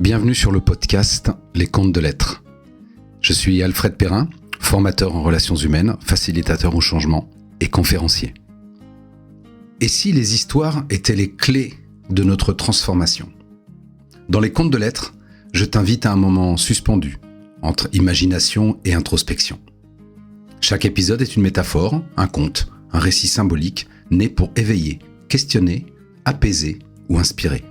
Bienvenue sur le podcast Les Contes de l'être. Je suis Alfred Perrin, formateur en relations humaines, facilitateur au changement et conférencier. Et si les histoires étaient les clés de notre transformation ? Dans Les Contes de l'être, je t'invite à un moment suspendu entre imagination et introspection. Chaque épisode est une métaphore, un conte, un récit symbolique né pour éveiller, questionner, apaiser ou inspirer.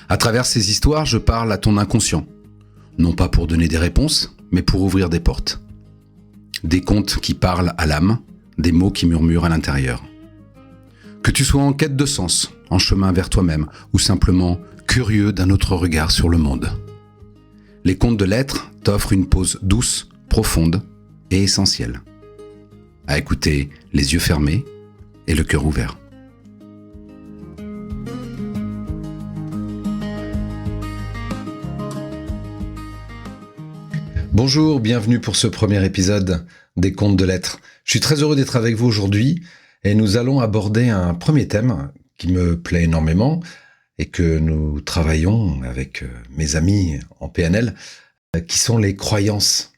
À travers ces histoires, je parle à ton inconscient, non pas pour donner des réponses, mais pour ouvrir des portes. Des contes qui parlent à l'âme, des mots qui murmurent à l'intérieur. Que tu sois en quête de sens, en chemin vers toi-même, ou simplement curieux d'un autre regard sur le monde. Les Contes de l'être t'offrent une pause douce, profonde et essentielle. À écouter les yeux fermés et le cœur ouvert. Bonjour, bienvenue pour ce premier épisode des Contes de l'être. Je suis très heureux d'être avec vous aujourd'hui et nous allons aborder un premier thème qui me plaît énormément et que nous travaillons avec mes amis en PNL, qui sont les croyances.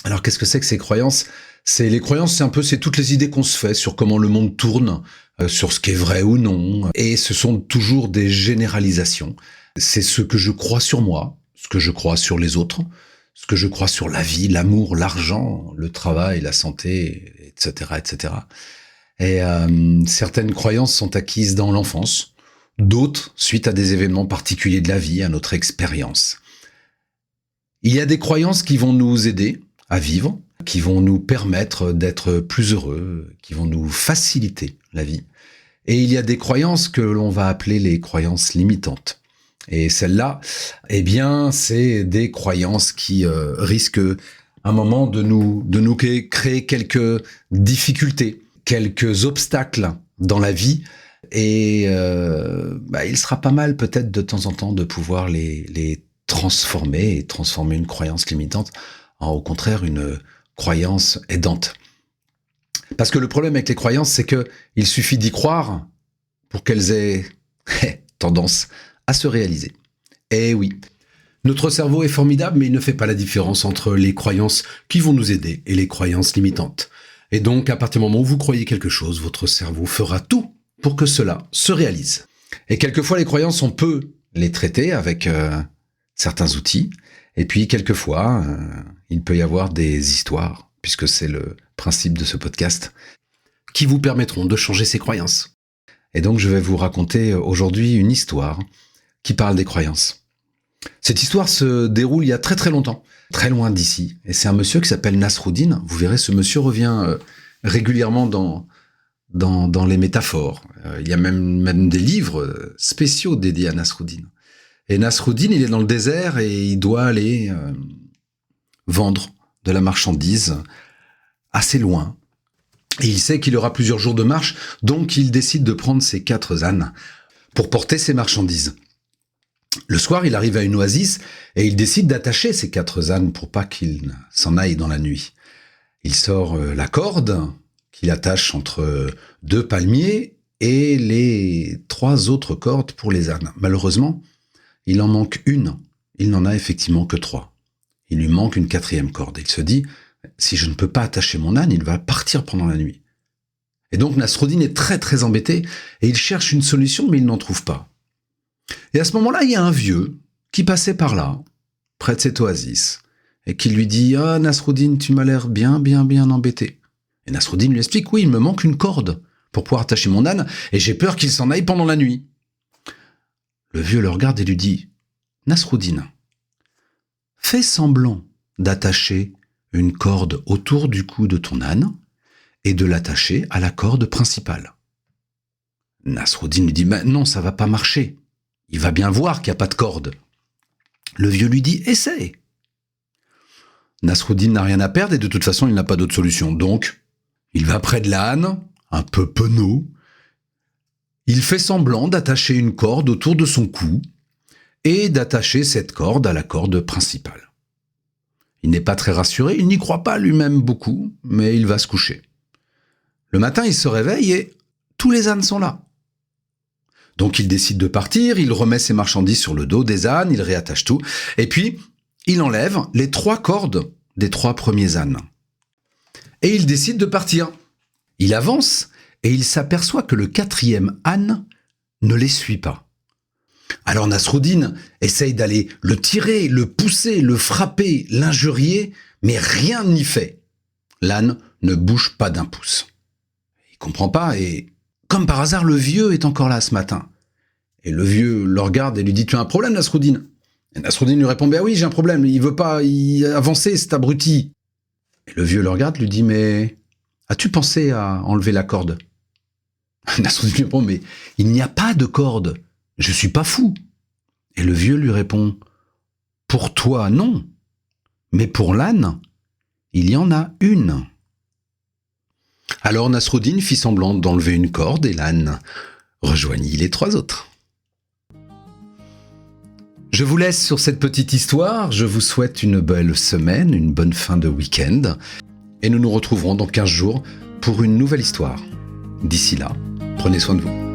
Alors qu'est-ce que c'est que ces croyances ? Les croyances, c'est toutes les idées qu'on se fait sur comment le monde tourne, sur ce qui est vrai ou non. Et ce sont toujours des généralisations. C'est ce que je crois sur moi, ce que je crois sur les autres, ce que je crois sur la vie, l'amour, l'argent, le travail, la santé, etc., etc. Et certaines croyances sont acquises dans l'enfance, d'autres suite à des événements particuliers de la vie, à notre expérience. Il y a des croyances qui vont nous aider à vivre, qui vont nous permettre d'être plus heureux, qui vont nous faciliter la vie. Et il y a des croyances que l'on va appeler les croyances limitantes. Et celles-là, c'est des croyances qui risquent un moment de nous créer quelques difficultés, quelques obstacles dans la vie. Et il sera pas mal peut-être de temps en temps de pouvoir les transformer et transformer une croyance limitante en au contraire une croyance aidante. Parce que le problème avec les croyances, c'est que il suffit d'y croire pour qu'elles aient tendance à se réaliser. Eh oui, notre cerveau est formidable, mais il ne fait pas la différence entre les croyances qui vont nous aider et les croyances limitantes. Et donc, à partir du moment où vous croyez quelque chose, votre cerveau fera tout pour que cela se réalise. Et quelquefois, les croyances, on peut les traiter avec certains outils, et puis quelquefois, il peut y avoir des histoires, puisque c'est le principe de ce podcast, qui vous permettront de changer ces croyances. Et donc, je vais vous raconter aujourd'hui une histoire qui parle des croyances. Cette histoire se déroule il y a très très longtemps, très loin d'ici, et c'est un monsieur qui s'appelle Nasruddin. Vous verrez, ce monsieur revient régulièrement dans les métaphores. Il y a même des livres spéciaux dédiés à Nasruddin. Et Nasruddin, il est dans le désert et il doit aller vendre de la marchandise assez loin. Et il sait qu'il aura plusieurs jours de marche, donc il décide de prendre ses 4 ânes pour porter ses marchandises. Le soir, il arrive à une oasis et il décide d'attacher ses 4 ânes pour pas qu'ils s'en aillent dans la nuit. Il sort la corde qu'il attache entre 2 palmiers et les 3 autres cordes pour les ânes. Malheureusement, il en manque une. Il n'en a effectivement que 3. Il lui manque une 4e corde. Il se dit, si je ne peux pas attacher mon âne, il va partir pendant la nuit. Et donc Nasruddin est très très embêté et il cherche une solution, mais il n'en trouve pas. Et à ce moment-là, il y a un vieux qui passait par là, près de cette oasis, et qui lui dit « Ah, Nasruddin, tu m'as l'air bien embêté. » Et Nasruddin lui explique « Oui, il me manque une corde pour pouvoir attacher mon âne, et j'ai peur qu'il s'en aille pendant la nuit. » Le vieux le regarde et lui dit « Nasruddin, fais semblant d'attacher une corde autour du cou de ton âne et de l'attacher à la corde principale. » Nasruddin lui dit « Mais non, ça va pas marcher. Il va bien voir qu'il n'y a pas de corde. » Le vieux lui dit « Essaye. » Nasruddin n'a rien à perdre et de toute façon, il n'a pas d'autre solution. Donc, il va près de l'âne, un peu penaud. Il fait semblant d'attacher une corde autour de son cou et d'attacher cette corde à la corde principale. Il n'est pas très rassuré, il n'y croit pas lui-même beaucoup, mais il va se coucher. Le matin, il se réveille et tous les ânes sont là. Donc il décide de partir, il remet ses marchandises sur le dos des ânes, il réattache tout, et puis il enlève les 3 cordes des 3 premiers ânes. Et il décide de partir. Il avance et il s'aperçoit que le 4e âne ne les suit pas. Alors Nasruddin essaye d'aller le tirer, le pousser, le frapper, l'injurier, mais rien n'y fait. L'âne ne bouge pas d'un pouce. Il comprend pas et, comme par hasard, le vieux est encore là ce matin. Et le vieux le regarde et lui dit « Tu as un problème, Nasruddin ?» Et Nasruddin lui répond « Ben oui, j'ai un problème, il veut pas y avancer, cet abruti. » Et le vieux le regarde et lui dit « Mais as-tu pensé à enlever la corde ?» Nasruddin lui répond « Mais il n'y a pas de corde, je suis pas fou. » Et le vieux lui répond « Pour toi, non, mais pour l'âne, il y en a une. » Alors Nasruddin fit semblant d'enlever une corde et l'âne rejoignit les 3 autres. Je vous laisse sur cette petite histoire, je vous souhaite une belle semaine, une bonne fin de week-end, et nous nous retrouverons dans 15 jours pour une nouvelle histoire. D'ici là, prenez soin de vous.